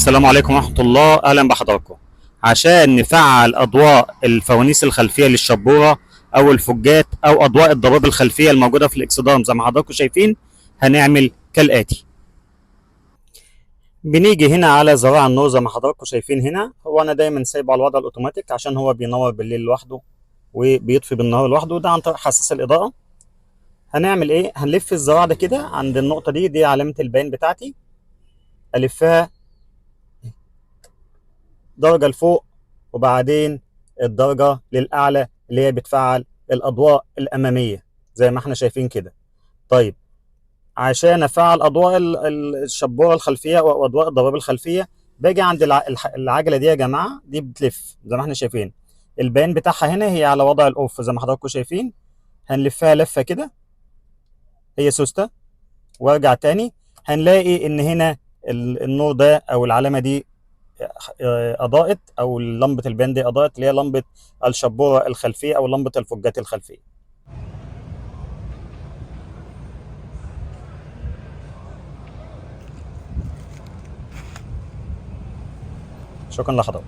السلام عليكم ورحمة الله، أهلا بحضراتكم. عشان نفعل أضواء الفوانيس الخلفية للشبورة أو الفجات أو أضواء الضباب الخلفية الموجودة في الإكسدام زي ما حضراتكم شايفين، هنعمل كالآتي. بنيجي هنا على زراع النور زي ما حضراتكم شايفين هنا. هو أنا دايما سايبه على الوضع الأوتوماتيك عشان هو بينور بالليل لوحده وبيطفي بالنهار لوحده، وده عن طريق حساس الإضاءة. هنعمل إيه؟ هنلف الزراع ده كده عند النقطة دي علامة البيان بتاعتي، ألفها درجة لفوق وبعدين الدرجة للأعلى اللي هي بتفعل الأضواء الأمامية زي ما احنا شايفين كده. طيب، عشان أفعل أضواء الشبورة الخلفية أو أضواء الضباب الخلفية، باجي عند العجلة دي يا جماعة، دي بتلف زي ما احنا شايفين. البيان بتاعها هنا هي على وضع الأوف زي ما حضراتكم شايفين. هنلفها لفة كده، هي سوستة، وارجع تاني. هنلاقي إن هنا النور ده أو العلامة دي اضاءت، او لمبه البان دي اضاءت، اللي هي لمبه الشبوره الخلفيه او لمبه الفجات الخلفيه. شكرا لحضرتك.